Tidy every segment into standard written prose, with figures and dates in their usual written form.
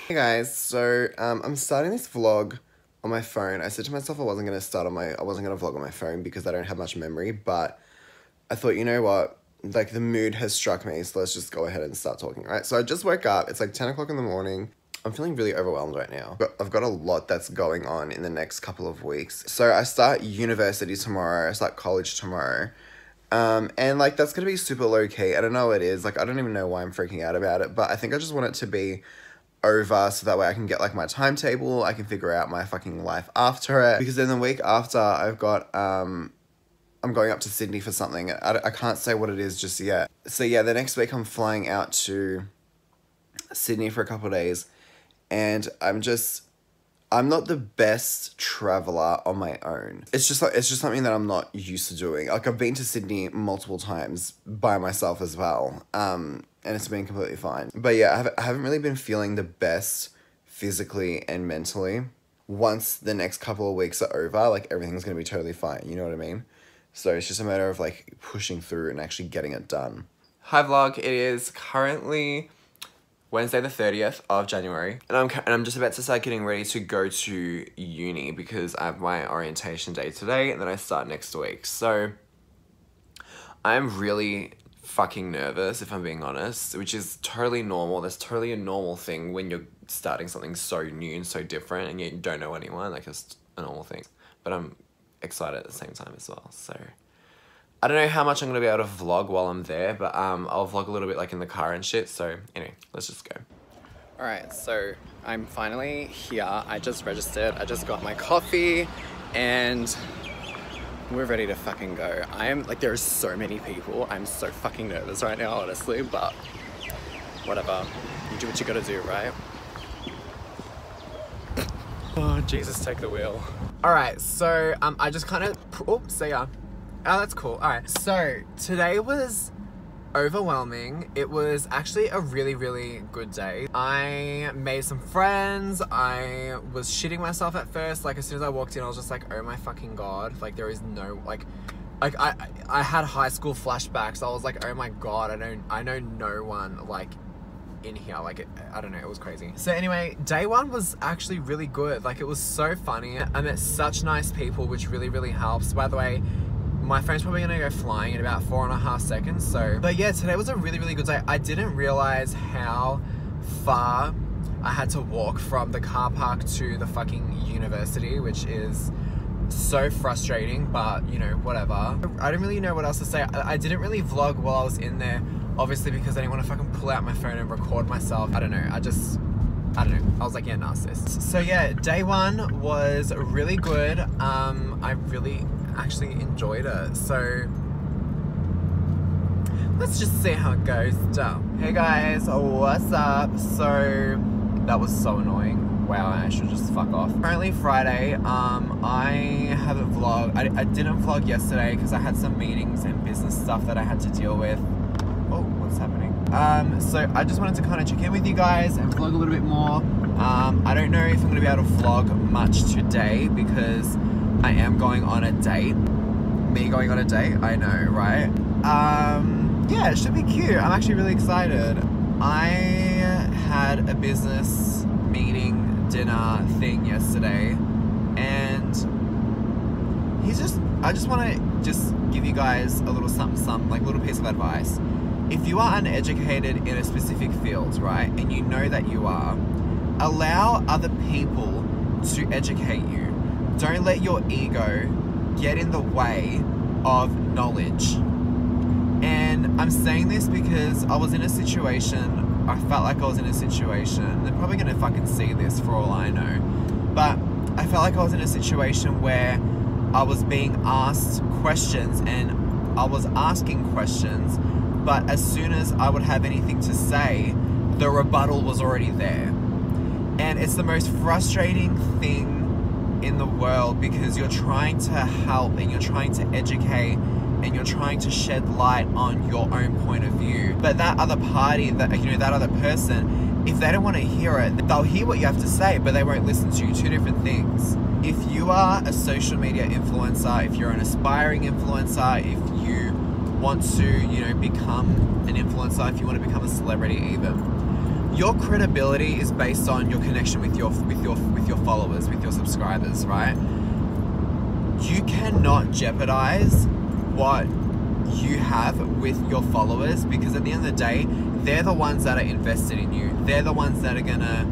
Hey guys, so I'm starting this vlog on my phone. I said to myself I wasn't gonna vlog on my phone because I don't have much memory, but I thought, you know what, like the mood has struck me, so let's just go ahead and start talking, right? So I just woke up, it's like 10 o'clock in the morning. I'm feeling really overwhelmed right now. But I've got a lot that's going on in the next couple of weeks. So I start university tomorrow, I start college tomorrow. And like that's gonna be super low key. I don't know what it is, like I don't even know why I'm freaking out about it, but I think I just want it to be over so that way I can get like my timetable, I can figure out my fucking life after it. Because then the week after I've got I'm going up to Sydney for something. I can't say what it is just yet. So yeah, the next week I'm flying out to Sydney for a couple of days, and I'm not the best traveler on my own. It's just something that I'm not used to doing. Like I've been to Sydney multiple times by myself as well. And it's been completely fine. But yeah, I haven't really been feeling the best physically and mentally. Once the next couple of weeks are over, like everything's gonna be totally fine, you know what I mean? So it's just a matter of like pushing through and actually getting it done. Hi vlog, it is currently Wednesday the 30th of January, and I'm just about to start getting ready to go to uni because I have my orientation day today and then I start next week. So I'm really fucking nervous, if I'm being honest, which is totally normal. That's totally a normal thing when you're starting something so new and so different and you don't know anyone. Like it's a normal thing, but I'm excited at the same time as well. So I don't know how much I'm gonna be able to vlog while I'm there, but I'll vlog a little bit like in the car and shit. So anyway, let's just go. Alright, so I'm finally here. I just registered, I just got my coffee, and we're ready to fucking go. There are so many people. I'm so fucking nervous right now, honestly, but whatever. You do what you gotta do, right? Oh, Jesus, take the wheel. Alright, so I just kind of, oh, see ya. Oh, that's cool. Alright, so today was overwhelming. It was actually a really, really good day. I made some friends. I was shitting myself at first. Like as soon as I walked in, I was just like, oh my fucking God. Like there is no, like I had high school flashbacks. I was like, oh my God, I know no one like in here. Like I don't know, it was crazy. So anyway, day one was actually really good. Like it was so funny. I met such nice people, which really, really helps. By the way, my phone's probably gonna go flying in about 4.5 seconds, so. But yeah, today was a really, really good day. I didn't realize how far I had to walk from the car park to the fucking university, which is so frustrating, but you know, whatever. I don't really know what else to say. I didn't really vlog while I was in there, obviously because I didn't want to fucking pull out my phone and record myself. I don't know, I don't know. I was like, yeah, narcissist. So yeah, day one was really good. I really actually enjoyed it. So let's just see how it goes. Hey guys, what's up? So that was so annoying. Wow, I should just fuck off. Currently Friday. I haven't vlogged. I didn't vlog yesterday because I had some meetings and business stuff that I had to deal with. Oh, what's happening? So I just wanted to kind of check in with you guys and vlog a little bit more. I don't know if I'm gonna be able to vlog much today because I am going on a date. Me going on a date? I know, right? Yeah, it should be cute. I'm actually really excited. I had a business meeting, dinner thing yesterday, and I just want to give you guys a little something, like a little piece of advice. If you are uneducated in a specific field, right, and you know that you are, allow other people to educate you. Don't let your ego get in the way of knowledge. And I'm saying this because I was in a situation, I felt like I was in a situation, they're probably gonna fucking see this for all I know, but I felt like I was in a situation where I was being asked questions and I was asking questions, but as soon as I would have anything to say, the rebuttal was already there. And it's the most frustrating thing in the world because you're trying to help and you're trying to educate and you're trying to shed light on your own point of view. But that other party, that other person, if they don't want to hear it, they'll hear what you have to say, but they won't listen to you. Two different things. If you are a social media influencer, if you're an aspiring influencer, if you want to, become an influencer, if you want to become a celebrity even, your credibility is based on your connection with your followers, with your subscribers, right? You cannot jeopardize what you have with your followers, because at the end of the day, they're the ones that are invested in you. They're the ones that are gonna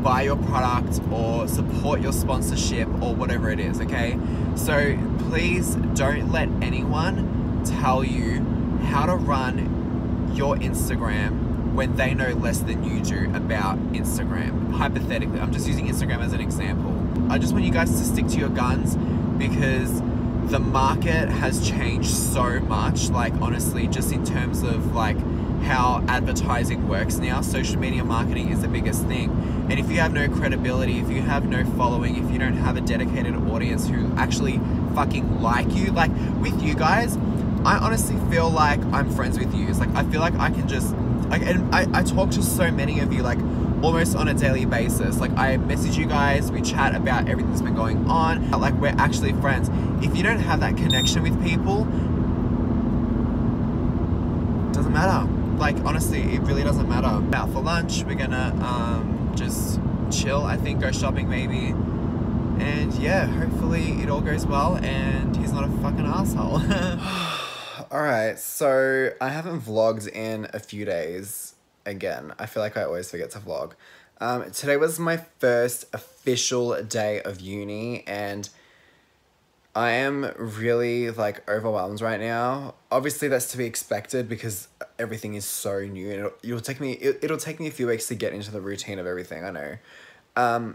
buy your product or support your sponsorship or whatever it is, okay? So please don't let anyone tell you how to run your Instagram when they know less than you do about Instagram. Hypothetically, I'm just using Instagram as an example. I just want you guys to stick to your guns, because the market has changed so much, like honestly, just in terms of like how advertising works now. Social media marketing is the biggest thing. And if you have no credibility, if you have no following, if you don't have a dedicated audience who actually fucking like you, like with you guys, I honestly feel like I'm friends with you. It's like, I feel like I can just, like, and I talk to so many of you, like almost on a daily basis. Like I message you guys, we chat about everything that's been going on. Like we're actually friends. If you don't have that connection with people, it doesn't matter. Like honestly, it really doesn't matter. Out for lunch, we're gonna just chill, I think, go shopping maybe. And yeah, hopefully it all goes well and he's not a fucking asshole. Alright, so I haven't vlogged in a few days. Again, I feel like I always forget to vlog. Today was my first official day of uni, and I am really like overwhelmed right now. Obviously that's to be expected because everything is so new. It'll take me a few weeks to get into the routine of everything, I know.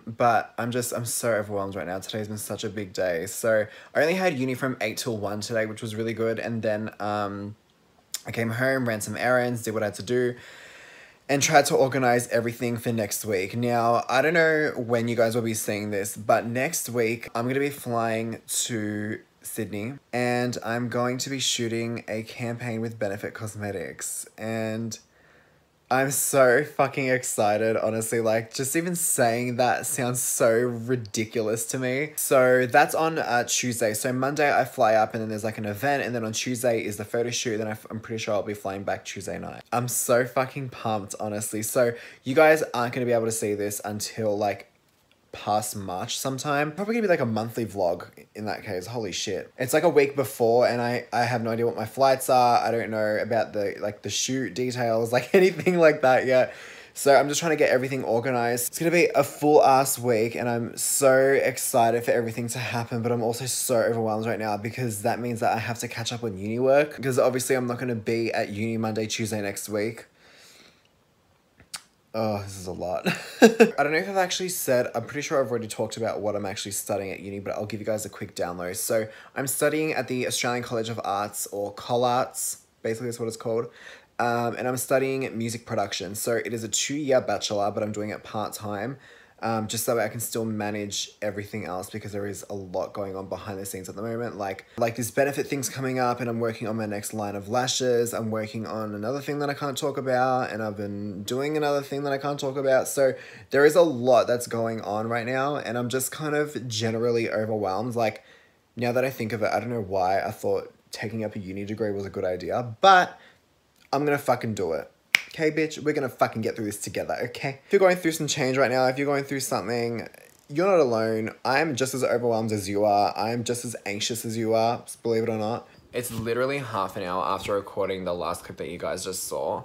But I'm so overwhelmed right now. Today's been such a big day. So I only had uni from 8 till 1 today, which was really good. And then I came home, ran some errands, did what I had to do, and tried to organize everything for next week. Now, I don't know when you guys will be seeing this, but next week I'm going to be flying to Sydney and I'm going to be shooting a campaign with Benefit Cosmetics, and I'm so fucking excited, honestly. Like, just even saying that sounds so ridiculous to me. So that's on Tuesday. So Monday I fly up and then there's like an event, and then on Tuesday is the photo shoot. Then I'm pretty sure I'll be flying back Tuesday night. I'm so fucking pumped, honestly. So you guys aren't going to be able to see this until like past March sometime. Probably gonna be like a monthly vlog in that case. Holy shit. It's like a week before and I have no idea what my flights are. I don't know about the shoot details, like anything like that yet. So I'm just trying to get everything organized. It's gonna be a full ass week and I'm so excited for everything to happen, but I'm also so overwhelmed right now because that means that I have to catch up on uni work, because obviously I'm not gonna be at uni Monday, Tuesday next week. Oh, this is a lot. I don't know if I've actually said, I'm pretty sure I've already talked about what I'm actually studying at uni, but I'll give you guys a quick download. So I'm studying at the Australian College of Arts, or Collarts, basically that's what it's called. And I'm studying music production. So it is a 2-year bachelor, but I'm doing it part-time. Just so I can still manage everything else, because there is a lot going on behind the scenes at the moment. Like this benefit thing's coming up and I'm working on my next line of lashes. I'm working on another thing that I can't talk about, and I've been doing another thing that I can't talk about. So there is a lot that's going on right now and I'm just kind of generally overwhelmed. Like, now that I think of it, I don't know why I thought taking up a uni degree was a good idea, but I'm gonna fucking do it. Okay, bitch, we're gonna fucking get through this together, okay? If you're going through some change right now, if you're going through something, you're not alone. I'm just as overwhelmed as you are. I'm just as anxious as you are, believe it or not. It's literally half an hour after recording the last clip that you guys just saw,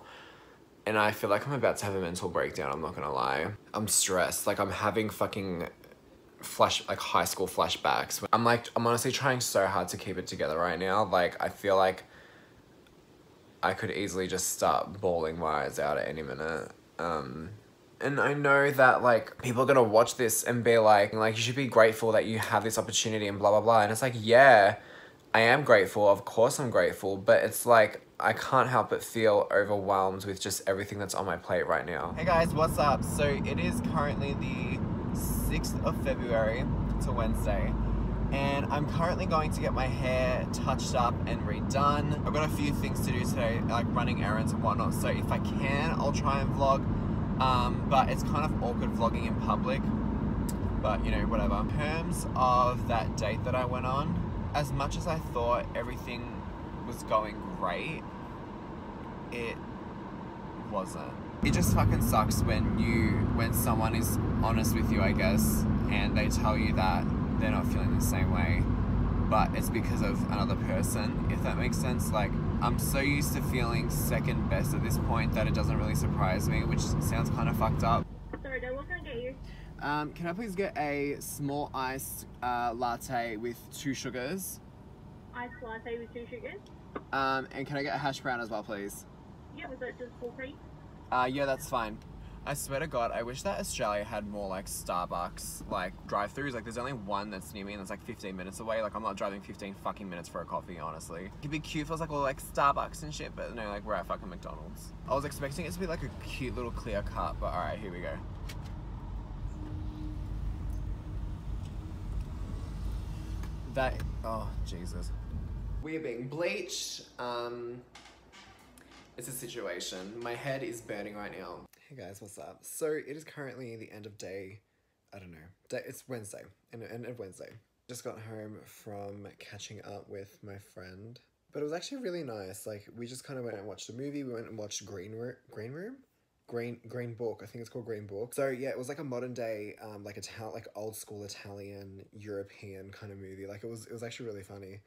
and I feel like I'm about to have a mental breakdown, I'm not gonna lie. I'm stressed, like I'm having fucking high school flashbacks. I'm honestly trying so hard to keep it together right now. Like, I feel like I could easily just start bawling my eyes out at any minute. And I know that, like, people are gonna watch this and be like, you should be grateful that you have this opportunity and blah, blah, blah. And it's like, yeah, I am grateful. Of course I'm grateful. But it's like, I can't help but feel overwhelmed with just everything that's on my plate right now. Hey guys, what's up? So it is currently the 6th of February. It's a Wednesday. And I'm currently going to get my hair touched up and redone. I've got a few things to do today, like running errands and whatnot. So if I can, I'll try and vlog. But it's kind of awkward vlogging in public. But, you know, whatever. In terms of that date that I went on, as much as I thought everything was going great, it wasn't. it just fucking sucks when someone is honest with you, I guess, and they tell you that they're not feeling the same way, but it's because of another person, if that makes sense. Like, I'm so used to feeling second best at this point that it doesn't really surprise me, which sounds kind of fucked up. Sorry, Dad, what can I get you? Can I please get a small iced latte with 2 sugars? Iced latte with 2 sugars? And can I get a hash brown as well, please? Yeah, was that just full cream? Yeah, that's fine. I swear to God, I wish that Australia had more like Starbucks like drive-throughs. Like, there's only one that's near me and it's like 15 minutes away. Like, I'm not driving 15 fucking minutes for a coffee, honestly. It'd be cute if it was like all like Starbucks and shit, but no, like we're at fucking McDonald's. I was expecting it to be like a cute little clear cut, but alright, here we go. Oh, Jesus. We are being bleached. It's a situation. My head is burning right now. Hey guys, what's up? So it is currently the end of day, I don't know. It's Wednesday, end of Wednesday. Just got home from catching up with my friend. But it was actually really nice. Like, we just kind of went and watched a movie. We went and watched Green Book. I think it's called Green Book. So yeah, it was like a modern day, like old school Italian, European kind of movie. Like, it was actually really funny.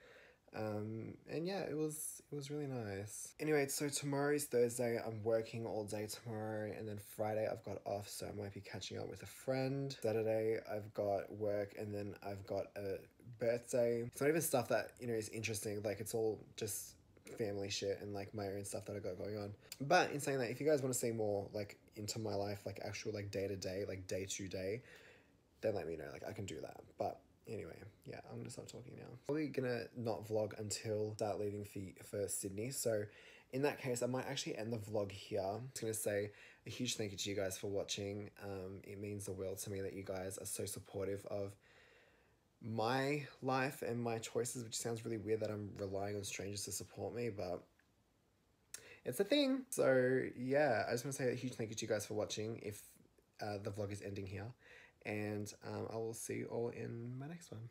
And yeah, it was really nice. Anyway, so tomorrow is Thursday. I'm working all day tomorrow, and then Friday I've got off, so I might be catching up with a friend. Saturday I've got work, and then I've got a birthday. It's not even stuff that, you know, is interesting. Like, it's all just family shit and like my own stuff that I got going on. But in saying that, if you guys want to see more like into my life, like actual like day to day, like day to day, then let me know. Like, I can do that. But anyway, yeah, I'm gonna stop talking now. Probably gonna not vlog until start leaving for Sydney. So in that case, I might actually end the vlog here. I'm just gonna say a huge thank you to you guys for watching. It means the world to me that you guys are so supportive of my life and my choices, which sounds really weird that I'm relying on strangers to support me, but it's a thing. So yeah, I just want to say a huge thank you to you guys for watching, if the vlog is ending here. And I will see you all in my next one.